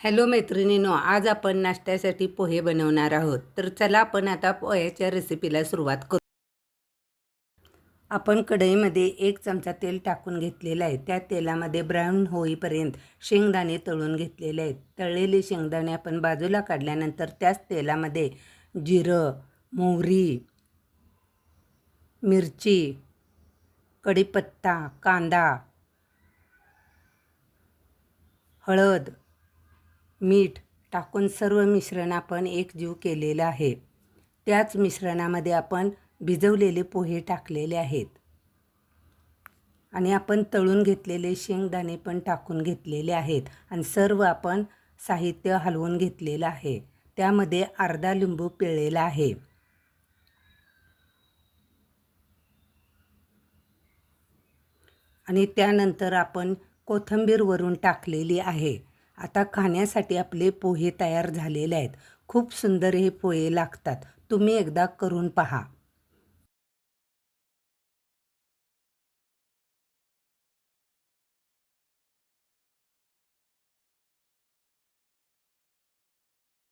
Hello मैत्रिणींनो, आज आपण नाश्त्यासाठी पोहे बनवणार आहोत. तर चला आपण आता पोह्याच्या रेसिपीला सुरुवात करू. आपण कढईमध्ये 1 चमचा तेल टाकून घेतलेलं आहे. त्या तेलामध्ये ब्राऊन होईपर्यंत शेंगदाणे तळून घेतलेले आहेत. तळलेले शेंगदाणे आपण बाजूला काढल्यानंतर त्याच तेलामध्ये जिरं, मोहरी, मिरची, कढीपत्ता, कांदा, हळद, मीठ टाकून सर्व मिश्रण आपण एकजीव केलेलं आहे. त्याच मिश्रणामध्ये आपण भिजवलेले पोहे टाकलेले आहेत आणि आपण तळून घेतलेले शेंगदाणे पण टाकून घेतलेले आहेत आणि सर्व आपण साहित्य हलवून घेतलेलं आहे. त्यामध्ये अर्धा लिंबू पिळलेला आहे आणि त्यानंतर आपण कोथिंबीर वरून टाकलेली आहे. आता खाण्यासाठी आपले पोहे तयार झालेले आहेत. खूप सुंदर हे पोहे लागतात. तुम्ही एकदा करून पहा.